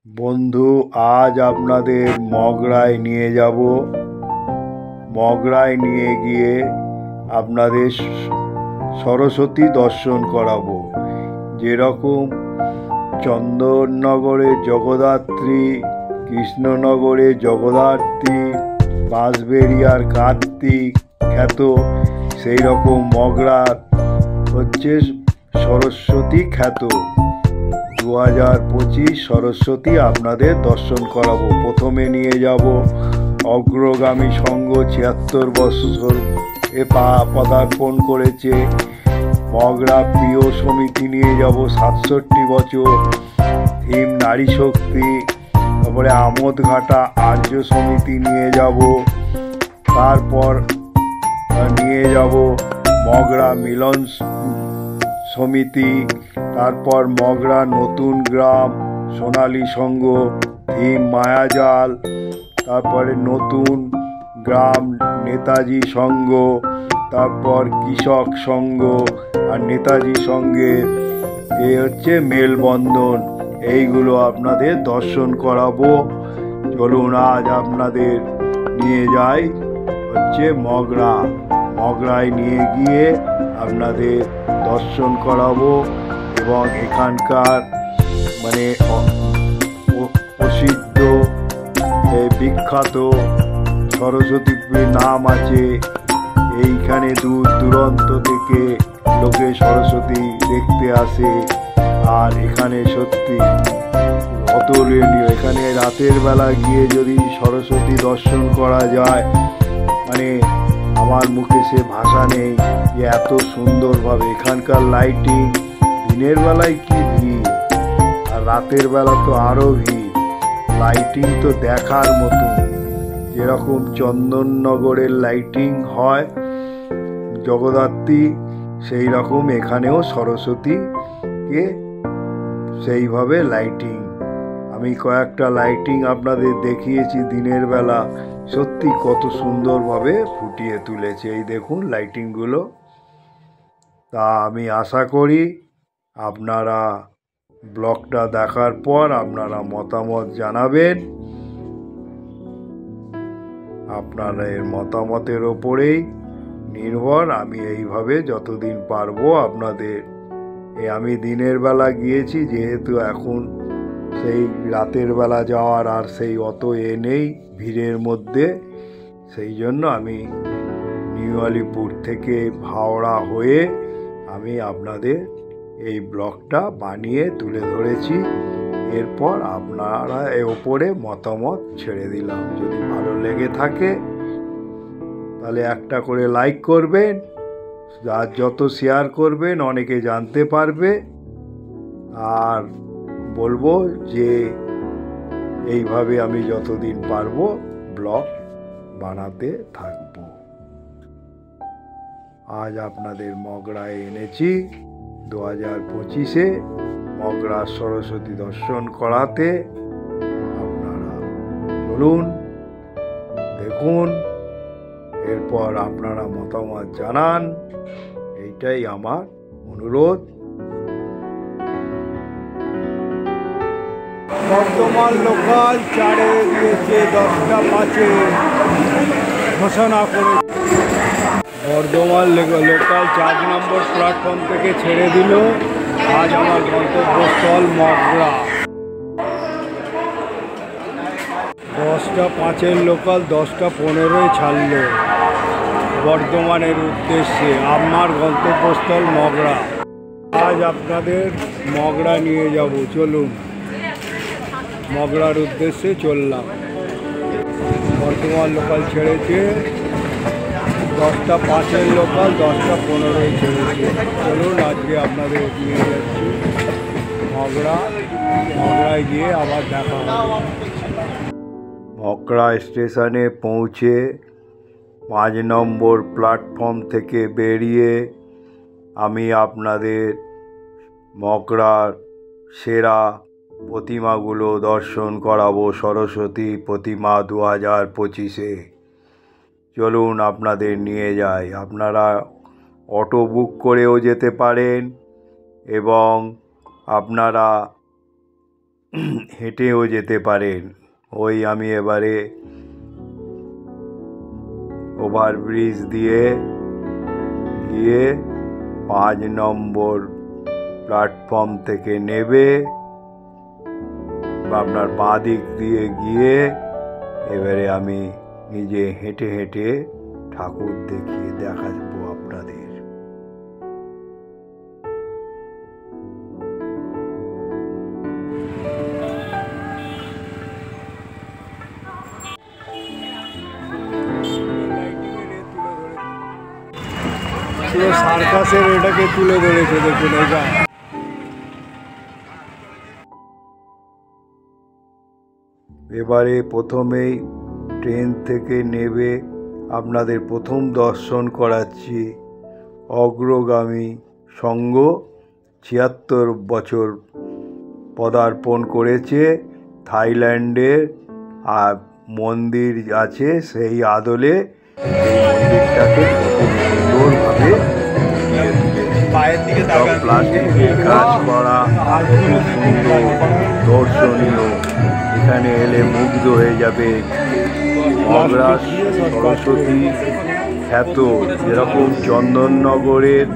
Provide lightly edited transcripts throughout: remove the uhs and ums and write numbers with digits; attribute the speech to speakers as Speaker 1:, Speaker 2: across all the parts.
Speaker 1: বন্ধু, আজ আপনাদের মগরায় নিয়ে যাব। মগরায় নিয়ে গিয়ে আপনাদের সরস্বতী দর্শন করাবো। যেরকম চন্দননগরে জগদ্ধাত্রী, কৃষ্ণনগরে জগদ্ধাত্রী, বাঁশবেড়িয়ার কার্তিক খ্যাত, সেই রকম মগরার হচ্ছে সরস্বতী খ্যাত। 2025 সরস্বতী আপনাদের দর্শন করাবো। প্রথমে নিয়ে যাব অগ্রগামী সংঘ, 76 বছর পদার্পণ করেছে। মগরা প্রিয় সমিতি নিয়ে যাব 67 বছর, থিম নারী শক্তি। তারপরে আমোদঘাটা আর্য সমিতি নিয়ে যাব। তারপর নিয়ে যাব মগরা মিলন সমিতি। তারপর মগরা নতুন গ্রাম সোনালী সংঘ, থিম মায়াজাল। তারপরে নতুন গ্রাম নেতাজি সংঘ। তারপর কৃষক সংঘ আর নেতাজি সংঘের হচ্ছে মেলবন্ধন। এইগুলো আপনাদের দর্শন করাবো। চলুন আজ আপনাদের নিয়ে যাই হচ্ছে মগরায় নিয়ে গিয়ে আপনাদের দর্শন করাবো এবং এখানকার প্রসিদ্ধ বিখ্যাত সরস্বতীর নাম আছে। এইখানে দূর দূরান্ত থেকে লোকে সরস্বতী দেখতে আসে। আর এখানে সত্যি অতুলনীয়। এখানে রাতের বেলা গিয়ে যদি সরস্বতী দর্শন করা যায়, আমার মুখে সে ভাষা নেই যে এত সুন্দরভাবে এখানকার লাইটিং। দিনের বেলায় কি ভিড়, আর রাতের বেলা তো আরও ভিড়। লাইটিং তো দেখার মতো। যেরকম চন্দননগরের লাইটিং হয় জগদ্ধাত্রী, সেই রকম এখানেও সরস্বতীকে সেইভাবে লাইটিং। আমি কয়েকটা লাইটিং আপনাদের দেখিয়েছি দিনের বেলা। সত্যি কত সুন্দরভাবে ফুটিয়ে তুলেছে। এই দেখুন লাইটিংগুলো। তা আমি আশা করি আপনারা ব্লগটা দেখার পর আপনারা মতামত জানাবেন। আপনাদের মতামতের ওপরেই নির্ভর আমি এইভাবে যতদিন পারবো আপনাদের। আমি দিনের বেলা গিয়েছি, যেহেতু এখন সেই রাতের বেলা যাওয়ার আর সেই অত নেই ভিড়ের মধ্যে, সেই জন্য আমি নিউ আলিপুর থেকে হাওড়া হয়ে আমি আপনাদের এই ব্লগটা বানিয়ে তুলে ধরেছি। এরপর আপনারা এর ওপরে মতামত ছেড়ে দিলাম। যদি ভালো লেগে থাকে তাহলে একটা করে লাইক করবেন, আর যত শেয়ার করবেন অনেকে জানতে পারবে। আর বলবো যে এইভাবে আমি যতদিন পারবো ব্লগ বানাতে থাকবো। আজ আপনাদের মগরায় এনেছি 2025-এ মগরা সরস্বতী দর্শন করাতে। আপনারা চলুন দেখুন, এরপর আপনারা মতামত জানান। এইটাই আমার অনুরোধ। বর্ধমান লোকাল 4-এ দিয়েছে 10টা 5-এ ঘোষণা করে। বর্ধমান লোকাল 4 নম্বর প্ল্যাটফর্ম থেকে ছেড়ে দিল। আজ আমার গন্তব্যস্থল মগরা। 10টা 5-এর লোকাল 10টা 15-এ ছাড়ল বর্ধমানের উদ্দেশ্যে। আমার গন্তব্যস্থল মগরা। আজ আপনাদের মগরা নিয়ে যাব। চলুন, মগরার উদ্দেশ্যে চললাম। বর্ধমান লোকাল ছেড়েছে 10টা 5-এর লোকাল 10টা 15-এ ছেড়েছে। চলুন আজকে আপনাদের নিয়ে যাচ্ছি মগরায় গিয়ে আবার দেখা হবে। মগরা স্টেশনে পৌঁছে 5 নম্বর প্ল্যাটফর্ম থেকে বেরিয়ে আমি আপনাদের মগরার সেরা প্রতিমাগুলো দর্শন করাবো। সরস্বতী প্রতিমা 2025-এ। চলুন আপনাদের নিয়ে যাই। আপনারা অটো বুক করেও যেতে পারেন এবং আপনারা হেঁটেও যেতে পারেন। ওই আমি এবারে ওভারব্রিজ দিয়ে গিয়ে 5 নম্বর প্ল্যাটফর্ম থেকে নেবে আপনার বাঁ দিক দিয়ে গিয়ে এবারে আমি নিজে হেঁটে হেঁটে ঠাকুর দেখাবো আপনাদের। পুরো সার্কাসের এটাকে তুলে ধরেছে দেখুন এটা। এবারে প্রথমেই ট্রেন থেকে নেবে আপনাদের প্রথম দর্শন করাচ্ছি অগ্রগামী সংঘ ৭৬ বছর পদার্পণ করেছে থাইল্যান্ডের, আর মন্দির আছে সেই আদলে এই মন্দিরটাকে খুব সুন্দরভাবে প্লাস্টিকের কাজ করা, খুব সুন্দর দর্শনীয়। এখানে এলে মুগ্ধ হয়ে যাবে। মগরা সরস্বতী খ্যাত, যেরকম চন্দননগরের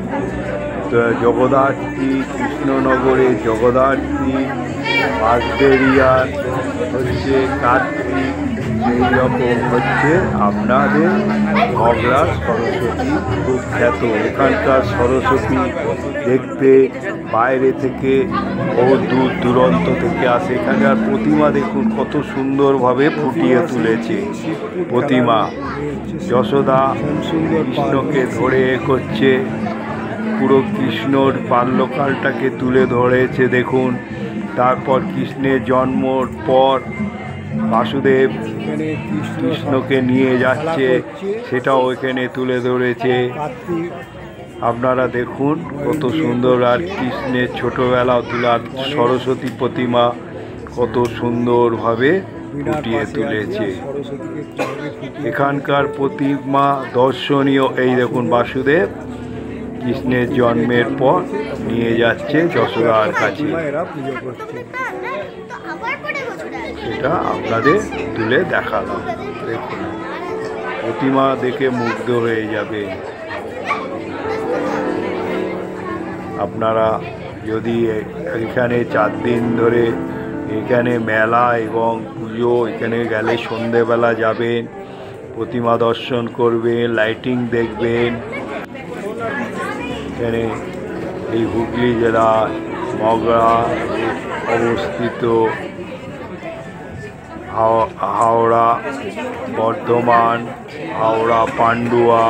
Speaker 1: জগদ্ধাত্রী, কৃষ্ণনগরের জগদ্ধাত্রী, বাঁশবেড়িয়ার হচ্ছে কার্তিক, সেই রকম হচ্ছে আপনাদের মগরার সরস্বতী খুব খ্যাত। এখানকার সরস্বতী দেখতে বাইরে থেকে বহু দূর দূরান্ত থেকে আসে। এখানকার প্রতিমা দেখুন কত সুন্দরভাবে ফুটিয়ে তুলেছে। প্রতিমা যশোদা কৃষ্ণকে ধরে করছে, পুরো কৃষ্ণর বাল্যকালটাকে তুলে ধরেছে দেখুন। তারপর কৃষ্ণের জন্মর পর বাসুদেব কৃষ্ণকে নিয়ে যাচ্ছে, সেটাও এখানে তুলে ধরেছে। আপনারা দেখুন কত সুন্দর। আর কৃষ্ণের ছোটবেলা তোলার সরস্বতী প্রতিমা কত সুন্দরভাবে ফুটিয়ে তুলেছে। এখানকার প্রতিমা দর্শনীয়। এই দেখুন বাসুদেব কৃষ্ণের জন্মের পর নিয়ে যাচ্ছে যশোদার কাছে, সেটা আপনাদের তুলে দেখালাম। দেখুন প্রতিমা দেখে মুগ্ধ হয়ে যাবে। আপনারা যদি এখানে 4 দিন ধরে এখানে মেলা এবং পুজো, এখানে গেলে সন্ধেবেলা যাবেন, প্রতিমা দর্শন করবেন, লাইটিং দেখবেন। এখানে এই হুগলি জেলা মগরা অবস্থিত হাওড়া বর্ধমান, হাওড়া পান্ডুয়া,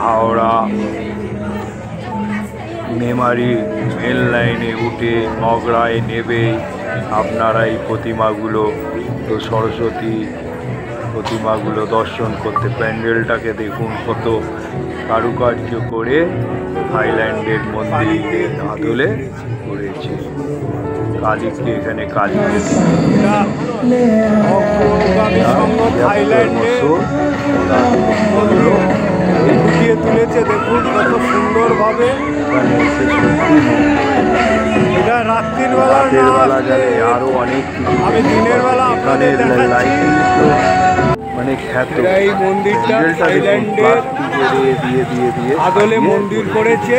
Speaker 1: হাওড়া মেমারি রেল লাইনে উঠে মগরায় নেবে আপনারা এই প্রতিমাগুলো, তো সরস্বতী প্রতিমাগুলো দর্শন করতে। প্যান্ডেলটাকে দেখুন কত কারুকার্য করে থাইল্যান্ডের মন্দিরের আদলে করেছে। কালীকে এখানে কালীকে ফুটিয়ে তুলেছে দেখুন কত সুন্দরভাবে। এটা রাতের বেলা গেলে আরো অনেক কিছু, আমি দিনের বেলা আপনাদের লাইটিং মানে খ্যাত। এই মন্দিরটা থাইল্যান্ডের আদলে মন্দির করেছে,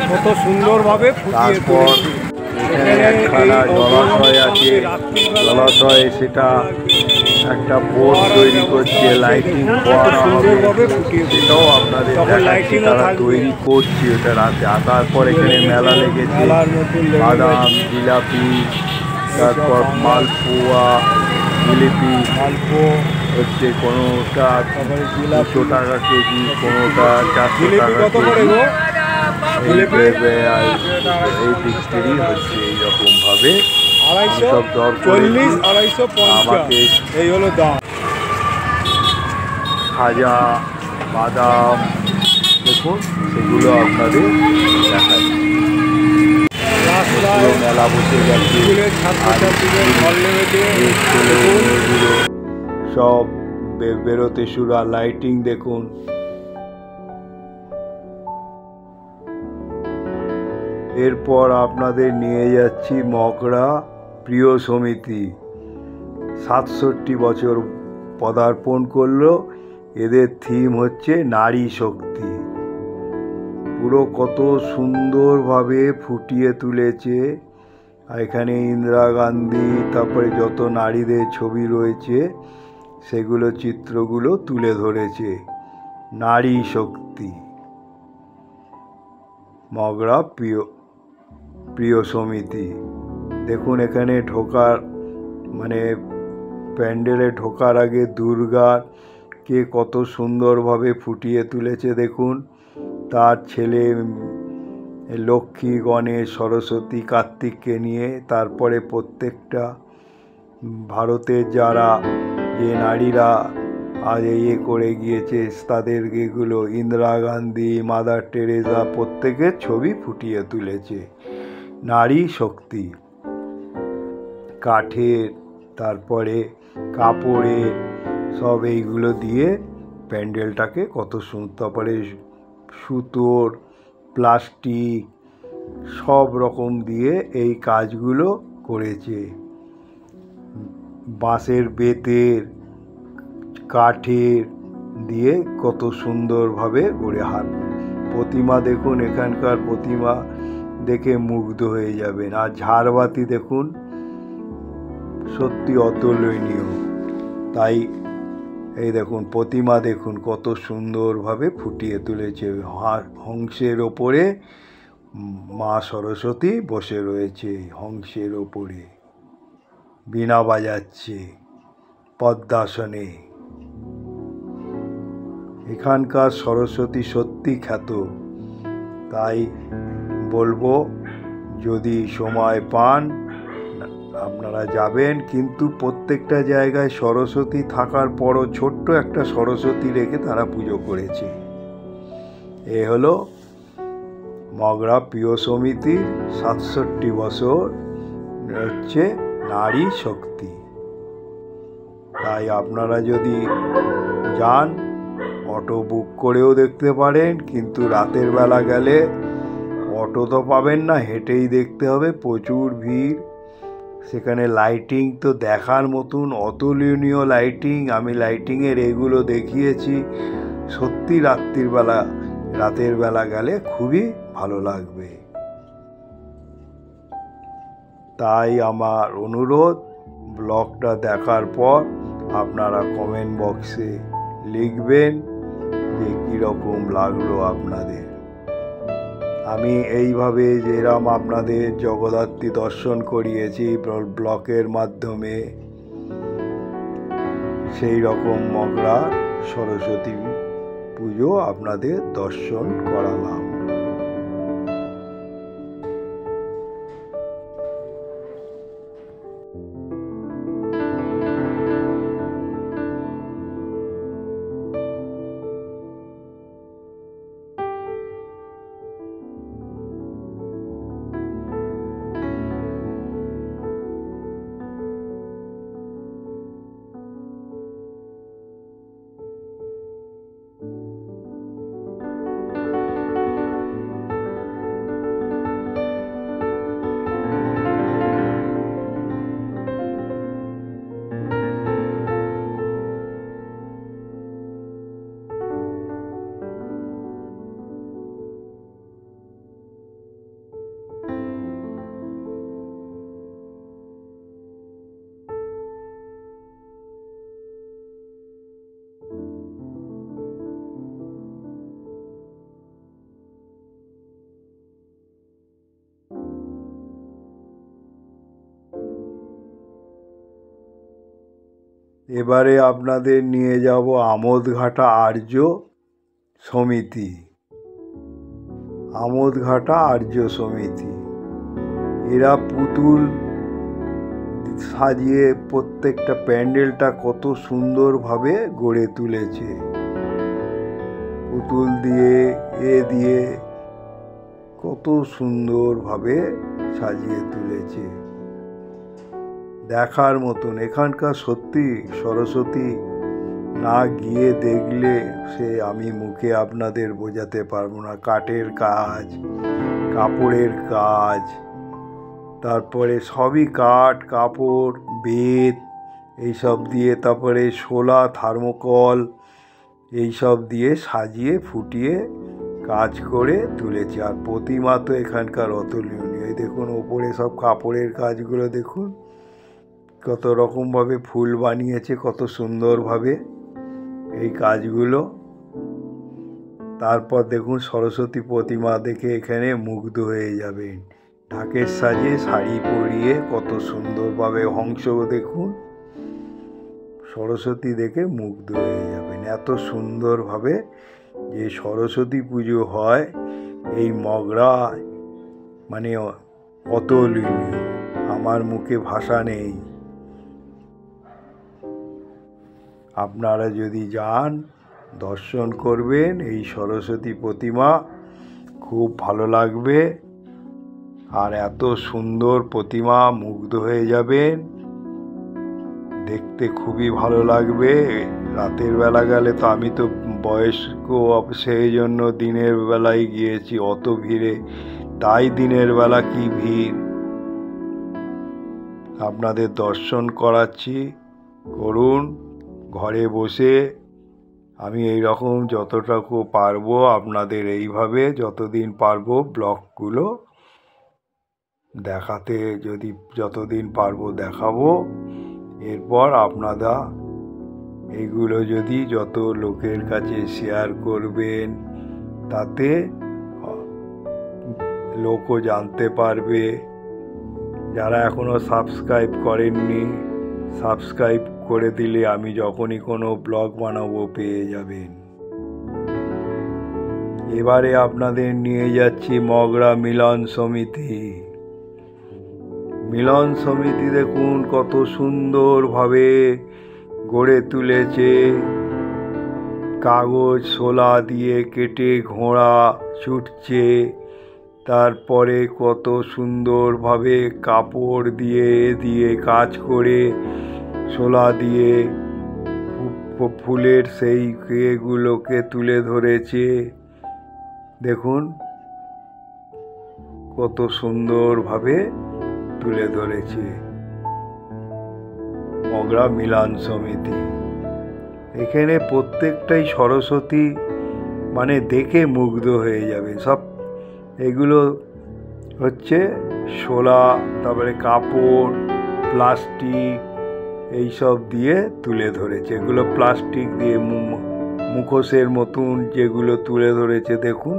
Speaker 1: কত সুন্দরভাবে ফুটিয়ে তুলেছে। এখানে একখানা জলাশয় আছে, জলাশয়ে সেটা একটা বোট তৈরি করছে, লাইটিং করা হবে, সেটাও আপনাদের দেখাচ্ছি। তারা তৈরি করছে ওটা রাতে। আঁকার পর এখানে মেলা লেগেছে, বাদাম, জিলাপি, তারপর মালপোয়া, জিলিপি, মালপো হচ্ছে কোনোটা 200 টাকা কেজি, কোনোটা 400 টাকা কেজি। এই বিক্রি হচ্ছে এইরকম ভাবে। সব দর 40, 250 আমাকে এই হলো দাম। খাজা, বাদাম দেখুন, সেগুলো আপনাদের দেখাচ্ছি। মেলা বসে গেছে, সব বেরোতে শুরু। আর লাইটিং দেখুন। এরপর আপনাদের নিয়ে যাচ্ছি মগরা প্রিয় সমিতি ৬৭ বছর পদার্পণ করলো। এদের থিম হচ্ছে নারী শক্তি। পুরো কত সুন্দরভাবে ফুটিয়ে তুলেছে। এখানে ইন্দিরা গান্ধী, তারপরে যত নারীদের ছবি রয়েছে সেগুলো চিত্রগুলো তুলে ধরেছে। নারী শক্তি, মগরা প্রিয় সমিতি। দেখুন এখানে ঢোকার প্যান্ডেলে ঢোকার আগে দুর্গাকে কত সুন্দরভাবে ফুটিয়ে তুলেছে। দেখুন তার ছেলে লক্ষ্মী, গণেশ, সরস্বতী, কার্তিককে নিয়ে। তারপরে প্রত্যেকটা ভারতের যারা যে নারীরা আজ করে গিয়েছে তাদের এগুলো ইন্দিরা গান্ধী, মাদার টেরেসা প্রত্যেকের ছবি ফুটিয়ে তুলেছে। নারী শক্তি, কাঠের, তারপরে কাপড়ের, সব এইগুলো দিয়ে প্যান্ডেলটাকে কত সুন্দর, তারপরে সুতোর, প্লাস্টিক সব রকম দিয়ে এই কাজগুলো করেছে। বাঁশের, বেতের, কাঠের দিয়ে কত সুন্দরভাবে গড়ে প্রতিমা দেখুন, এখানকার প্রতিমা দেখে মুগ্ধ হয়ে যাবেন। আর ঝাড়বাতি দেখুন, সত্যি অতুলনীয়। তাই এই দেখুন প্রতিমা দেখুন কত সুন্দরভাবে ফুটিয়ে তুলেছে। হংসের ওপরে মা সরস্বতী বসে রয়েছে, হংসের ওপরে বীণা বাজাচ্ছে পদ্মাসনে। এখানকার সরস্বতী সত্যি খ্যাত। তাই বলবো যদি সময় পান আপনারা যাবেন। কিন্তু প্রত্যেকটা জায়গায় সরস্বতী থাকার পরও ছোট্ট একটা সরস্বতী রেখে তারা পুজো করেছে। এ হলো মগরা প্রিয় সমিতির ৬৭ বছর হচ্ছে নারী শক্তি। তাই আপনারা যদি যান অটো বুক করেও দেখতে পারেন, কিন্তু রাতের বেলা গেলে অটো তো পাবেন না, হেঁটেই দেখতে হবে। প্রচুর ভিড়। সেখানে লাইটিং তো দেখার মতন, অতুলনীয় লাইটিং। আমি লাইটিংয়ের এগুলো দেখিয়েছি। সত্যি রাতের বেলা গেলে খুবই ভালো লাগবে। তাই আমার অনুরোধ, ব্লগটা দেখার পর আপনারা কমেন্ট বক্সে লিখবেন যে কীরকম লাগলো আপনাদের। আমি এইভাবে যেরকম আপনাদের জগদ্ধাত্রী দর্শন করিয়েছি ব্লকের মাধ্যমে, সেই রকম মগরা সরস্বতী পুজো আপনাদের দর্শন করালাম। এবারে আপনাদের নিয়ে যাব আমোদঘাটা আর্য সমিতি। আমোদঘাটা আর্য সমিতি এরা পুতুল সাজিয়ে প্রত্যেকটা প্যান্ডেলটা কত সুন্দরভাবে গড়ে তুলেছে। পুতুল দিয়ে দিয়ে কত সুন্দরভাবে সাজিয়ে তুলেছে, দেখার মতন। এখানকার সত্যি সরস্বতী না গিয়ে দেখলে সে আমি মুখে আপনাদের বোঝাতে পারবো না। কাঠের কাজ, কাপড়ের কাজ, তারপরে সবই কাঠ, কাপড়, বেত এইসব দিয়ে, তারপরে শোলা, থার্মোকল এইসব দিয়ে সাজিয়ে ফুটিয়ে কাজ করে তুলেছে। আর প্রতিমা তো এখানকার অতুলনীয়। এই দেখুন ওপরে সব কাপড়ের কাজগুলো দেখুন, কত রকমভাবে ফুল বানিয়েছে, কত সুন্দরভাবে এই কাজগুলো। তারপর দেখুন সরস্বতী প্রতিমা দেখে এখানে মুগ্ধ হয়ে যাবেন। ঢাকের সাজে শাড়ি পরিয়ে কত সুন্দরভাবে, হংস দেখুন, সরস্বতী দেখে মুগ্ধ হয়ে যাবেন। এত সুন্দরভাবে যে সরস্বতী পুজো হয় এই মগরায়, মানে অতুলনীয়, আমার মুখে ভাষা নেই। আপনারা যদি যান, দর্শন করবেন এই সরস্বতী প্রতিমা, খুব ভালো লাগবে। আর এত সুন্দর প্রতিমা, মুগ্ধ হয়ে যাবেন, দেখতে খুবই ভালো লাগবে। রাতের বেলা গেলে তো, আমি তো বয়স্ক, সেই জন্য দিনের বেলায় গিয়েছি, অত ভিড়ে, তাই দিনের বেলা কি ভিড়। আপনাদের দর্শন করাচ্ছি, করুন ঘরে বসে। আমি এই রকম যতটুকু পারবো আপনাদের এইভাবে যতদিন পারবো ব্লগগুলো দেখাতে, যদি যতদিন পারবো দেখাবো। এরপর আপনারা এইগুলো যদি যত লোকের কাছে শেয়ার করবেন, তাতে লোকও জানতে পারবে। যারা এখনো সাবস্ক্রাইব করেননি, সাবস্ক্রাইব করে দিলে আমি যখনই কোনো ব্লগ বানাবো পেয়ে যাবেন। এবারে আপনাদের নিয়ে যাচ্ছি মগরা মিলন সমিতি। মিলন সমিতি দেখুন কত সুন্দরভাবে গড়ে তুলেছে। কাগজ শোলা দিয়ে কেটে ঘোড়া ছুটছে, তারপরে কত সুন্দরভাবে কাপড় দিয়ে দিয়ে কাজ করে, শোলা দিয়ে ফুলের সেই এগুলোকে তুলে ধরেছে। দেখুন কত সুন্দরভাবে তুলে ধরেছে মগরা মিলন সমিতি। এখানে প্রত্যেকটাই সরস্বতী, মানে দেখে মুগ্ধ হয়ে যাবে। সব এগুলো হচ্ছে শোলা, তারপরে কাপড়, প্লাস্টিক এইসব দিয়ে তুলে ধরেছে। এগুলো প্লাস্টিক দিয়ে মুখোশের মতন যেগুলো তুলে ধরেছে। দেখুন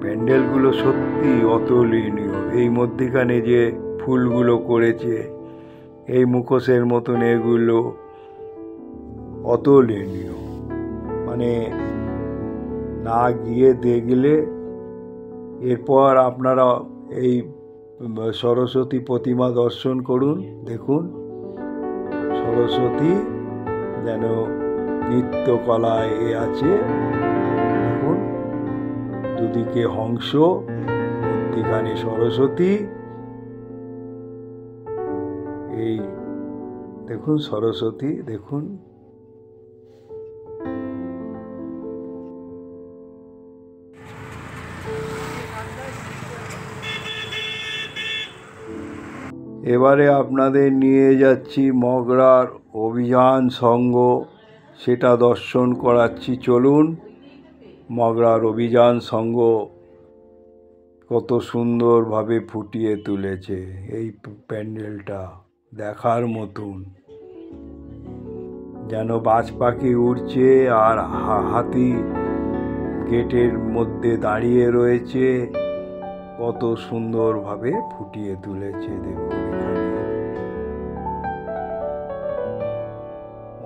Speaker 1: প্যান্ডেলগুলো সত্যি অতুলনীয়। এই মধ্যিখানে যে ফুলগুলো করেছে এই মুখোশের মতন, এগুলো অতুলনীয়। মানে না গিয়ে দেখলে, এরপর আপনারা এই সরস্বতী প্রতিমা দর্শন করুন। দেখুন সরস্বতী যেন নৃত্যকলায় আছে। দেখুন দুদিকে হংস, মধ্যিখানে সরস্বতী। এই দেখুন সরস্বতী, দেখুন এবারে আপনাদের নিয়ে যাচ্ছি মগরার অভিযান সংঘ, সেটা দর্শন করাচ্ছি। চলুন। মগরার অভিযান সংঘ কত সুন্দরভাবে ফুটিয়ে তুলেছে এই প্যান্ডেলটা, দেখার মতন। যেন বাজ পাখি উড়ছে আর হাতি গেটের মধ্যে দাঁড়িয়ে রয়েছে। কত সুন্দরভাবে ফুটিয়ে তুলেছে দেখুন। এখানে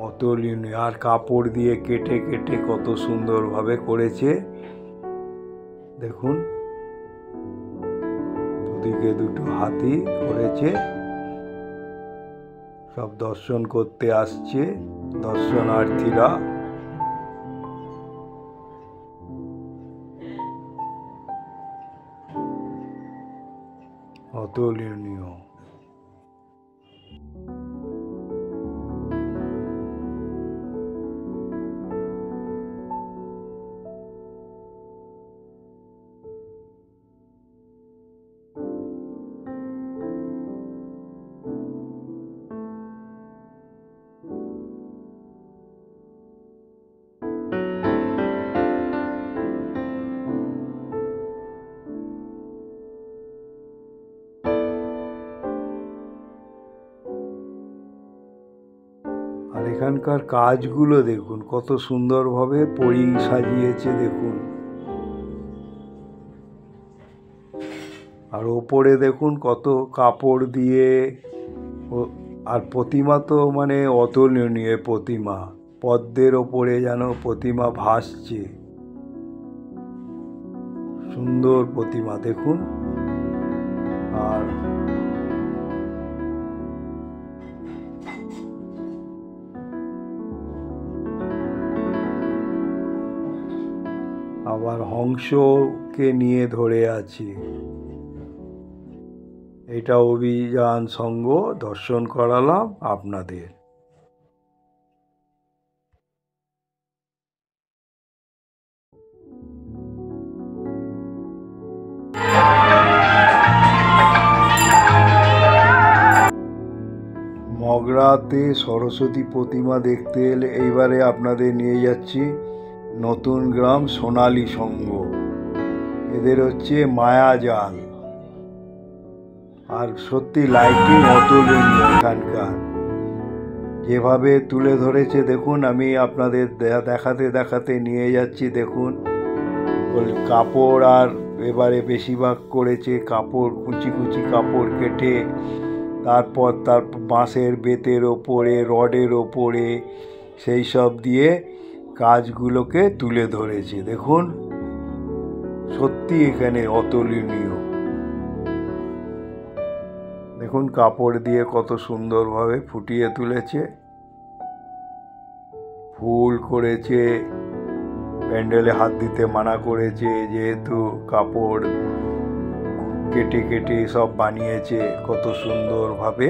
Speaker 1: অতুলনীয়। আর কাপড় দিয়ে কেটে কেটে কত সুন্দরভাবে করেছে দেখুন। দুদিকে দুটো হাতি করেছে। সব দর্শন করতে আসছে দর্শনার্থীরা। অতুলনীয়। এখানকার কাজগুলো দেখুন, কত সুন্দরভাবে পরী সাজিয়েছে দেখুন। আর ওপরে দেখুন কত কাপড় দিয়ে, আর প্রতিমা তো মানে অতুলনীয় প্রতিমা, পদ্মের ওপরে যেন প্রতিমা ভাসছে, সুন্দর প্রতিমা দেখুন। আর আবার হংসকে নিয়ে ধরে আছে। এটা অভিযান সংঘ দর্শন করালাম আপনাদের। মগরাতে সরস্বতী প্রতিমা দেখতে এলে এইবারে আপনাদের নিয়ে যাচ্ছি নতুন গ্রাম সোনালী সংঘ। এদের হচ্ছে মায়াজাল, আর সত্যি লাইটিং অতুলনীয় এখানকার, যেভাবে তুলে ধরেছে দেখুন। আমি আপনাদের দেখাতে দেখাতে নিয়ে যাচ্ছি দেখুন। কাপড়, আর এবারে বেশিরভাগ করেছে কাপড়, কুচি কুচি কাপড় কেটে, তারপর বাঁশের বেতের ওপরে, রডের ওপরে সেই সব দিয়ে কাজগুলোকে তুলে ধরেছে দেখুন। সত্যি এখানে অতুলনীয় দেখুন, কাপড় দিয়ে কত সুন্দরভাবে ফুটিয়ে তুলেছে, ফুল করেছে। প্যান্ডেলে হাত দিতে মানা করেছে, যেহেতু কাপড় কেটে কেটে সব বানিয়েছে, কত সুন্দরভাবে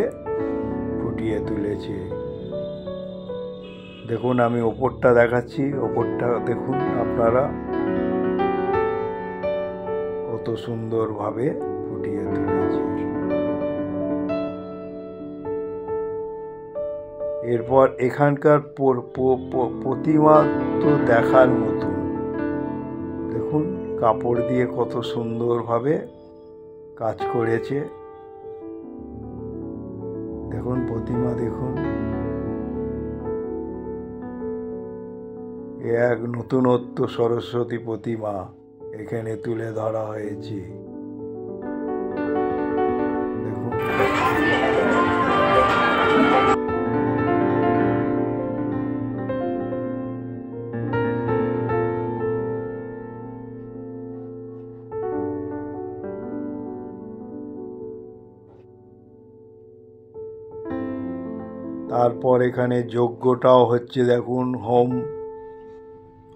Speaker 1: ফুটিয়ে তুলেছে দেখুন। আমি ওপরটা দেখাচ্ছি, ওপরটা দেখুন আপনারা, কত সুন্দরভাবে ফুটিয়ে তুলেছে। এরপর এখানকার প্রতিমা তো দেখার মতো দেখুন, কাপড় দিয়ে কত সুন্দরভাবে কাজ করেছে দেখুন। প্রতিমা দেখুন, এক নতুনত্ব সরস্বতী প্রতিমা এখানে তুলে ধরা হয়েছে দেখুন। তারপর এখানে যজ্ঞটাও হচ্ছে দেখুন, হোম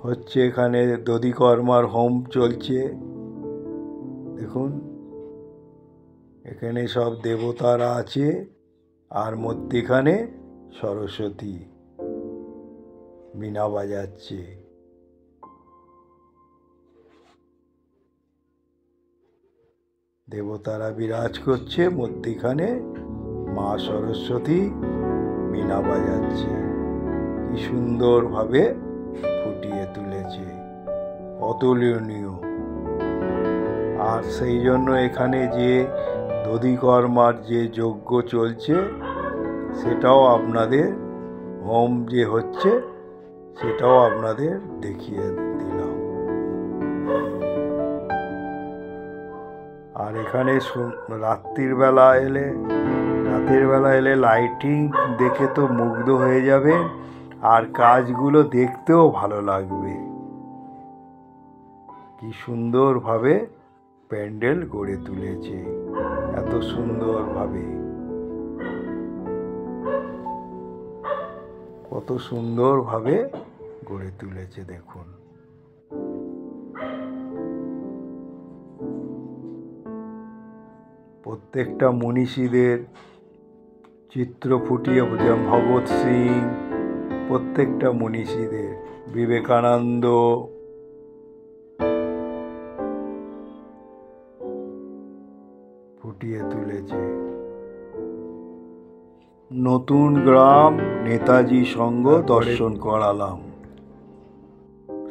Speaker 1: হচ্ছে এখানে, দধিকর্মার হোম চলছে দেখুন। এখানে সব দেবতারা আছে, আর মধ্যিখানে সরস্বতী বীণা বাজাচ্ছে। দেবতারা বিরাজ করছে, মধ্যিখানে মা সরস্বতী বীণা বাজাচ্ছে। কি সুন্দরভাবে ফুটিয়ে তুলেছে, অতুলনীয়। আর সেই জন্য এখানে যে দধিকর্মার যে যজ্ঞ চলছে, সেটাও আপনাদের, হোম যে হচ্ছে সেটাও আপনাদের দেখিয়ে দিলাম। আর এখানে রাতের বেলা এলে লাইটিং দেখে তো মুগ্ধ হয়ে যাবে, আর কাজগুলো দেখতেও ভালো লাগবে। কি সুন্দরভাবে প্যান্ডেল গড়ে তুলেছে, এত সুন্দরভাবে, কত সুন্দরভাবে গড়ে তুলেছে দেখুন। প্রত্যেকটা মনীষীদের চিত্র ফুটিয়ে, যেমন ভগৎ সিং, প্রত্যেকটা মনীষীদের, বিবেকানন্দ, ফুটিয়ে তুলেছে। নতুন গ্রাম নেতাজি সংঘ দর্শন করালাম।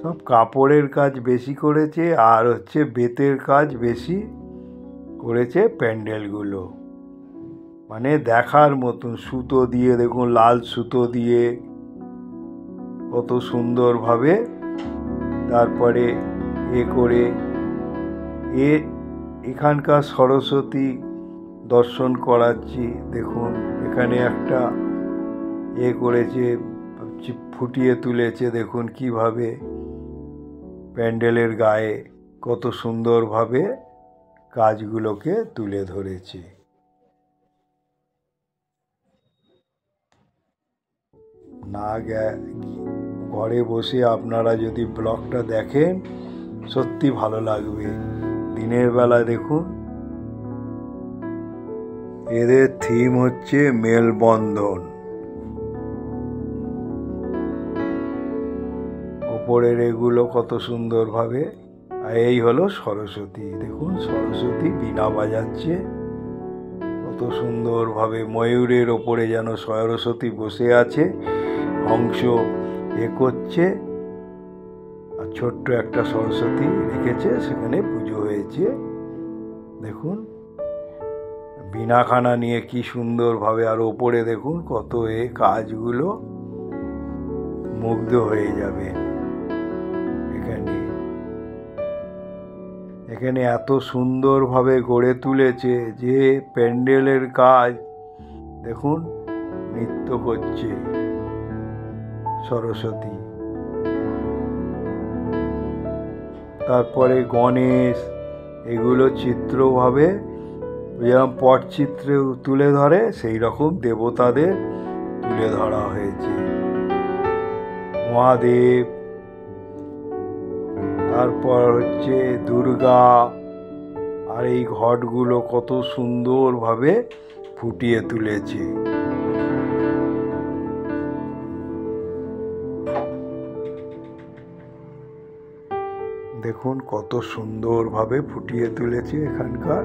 Speaker 1: সব কাপড়ের কাজ বেশি করেছে, আর হচ্ছে বেতের কাজ বেশি করেছে প্যান্ডেলগুলো, মানে দেখার মতন। সুতো দিয়ে দেখুন, লাল সুতো দিয়ে কত সুন্দরভাবে। তারপরে করে এখানকার সরস্বতী দর্শন করাচ্ছি। দেখুন এখানে একটা করেছে, ফুটিয়ে তুলেছে। দেখুন কিভাবে প্যান্ডেলের গায়ে কত সুন্দরভাবে কাজগুলোকে তুলে ধরেছে। না ঘরে বসে আপনারা যদি ব্লগটা দেখেন সত্যি ভালো লাগবে। দিনের বেলা দেখুন, এদের থিম হচ্ছে মেলবন্ধন। ওপরের এগুলো কত সুন্দরভাবে। আর এই হলো সরস্বতী। দেখুন সরস্বতী বীণা বাজাচ্ছে কত সুন্দরভাবে। ময়ূরের ওপরে যেন সরস্বতী বসে আছে, হংস করছে, আর ছোট্ট একটা সরস্বতী রেখেছে, সেখানে পুজো হয়েছে। দেখুন বীণাখানা নিয়ে কি সুন্দরভাবে। আর ওপরে দেখুন কত কাজগুলো, মুগ্ধ হয়ে যাবে। এখানে এত সুন্দরভাবে গড়ে তুলেছে যে প্যান্ডেলের কাজ। দেখুন নৃত্য করছে সরস্বতী। তারপরে গণেশ, এগুলো চিত্রভাবে যেরকম পটচিত্রে তুলে ধরে সেই রকম দেবতাদের তুলে ধরা হয়েছে। মহাদেব, তারপর হচ্ছে দুর্গা। আর এই ঘটগুলো কত সুন্দরভাবে ফুটিয়ে তুলেছে। দেখুন কত সুন্দরভাবে ফুটিয়ে তুলেছে এখানকার।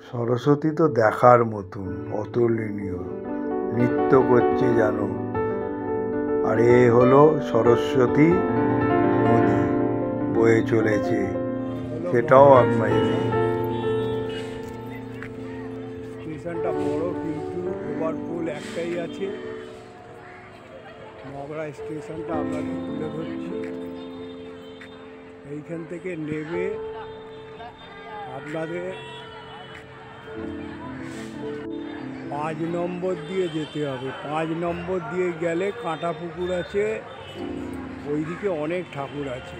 Speaker 1: সরস্বতী তো দেখার মতন, অতুলনীয়, নৃত্য করছে যেন। আর হলো সরস্বতী নদী বয়ে চলেছে, সেটাও আপনার। স্টেশনটা বড়, কিন্তু ওভারপুল একটাই আছে। মগরা স্টেশনটা আপনাকে তুলে ধরছি। এইখান থেকে নেমে আপনাদের 5 নম্বর দিয়ে যেতে হবে। 5 নম্বর দিয়ে গেলে কাঁটা পুকুর আছে, ওইদিকে অনেক ঠাকুর আছে।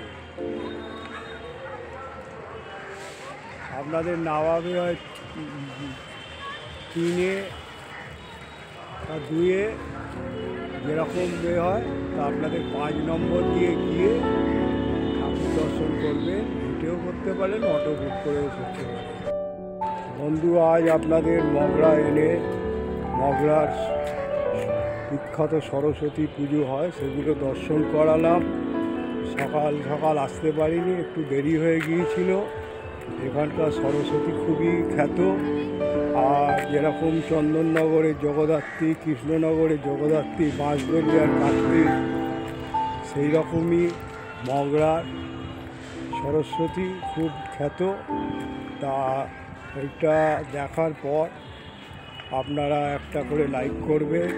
Speaker 1: আপনাদের নামাবে হয় 3-এ বা 2-এ, যেরকম হয়। তা আপনাদের 5 নম্বর দিয়ে গিয়ে ঠাকুর দর্শন করবেন। হেঁটেও করতে পারেন, অটো বুক করেও করতে পারেন। বন্ধু, আজ আপনাদের মগরা এনে মগরার বিখ্যাত সরস্বতী পুজো হয় সেগুলো দর্শন করালাম। সকাল সকাল আসতে পারিনি, একটু দেরি হয়ে গিয়েছিল। এখানকার সরস্বতী খুবই খ্যাত। আর যেরকম চন্দননগরের জগদ্ধাত্রী, কৃষ্ণনগরের জগদ্ধাত্রী, বাঁশবেড়িয়ার কার্তিক, সেই রকমই মগরার সরস্বতী খুব খ্যাত। তা এইটা দেখার পর আপনারা একটা করে লাইক করবেন,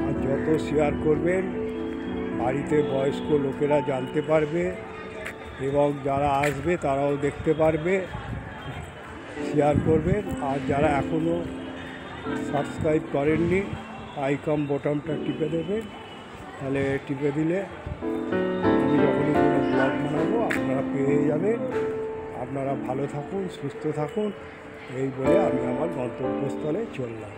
Speaker 1: আর যত শেয়ার করবেন বাড়িতে বয়স্ক লোকেরা জানতে পারবে, এবং যারা আসবে তারাও দেখতে পারবে। শেয়ার করবেন। আর যারা এখনও সাবস্ক্রাইব করেননি, আইকন বোতামটা টিপে দেবেন। তাহলে টিপে দিলে আমি যখনই কোনো ব্লগ বানাবো আপনারা পেয়ে যাবেন। আপনারা ভালো থাকুন, সুস্থ থাকুন, এই বলে আমি আমার গন্তব্যস্থলে চললাম।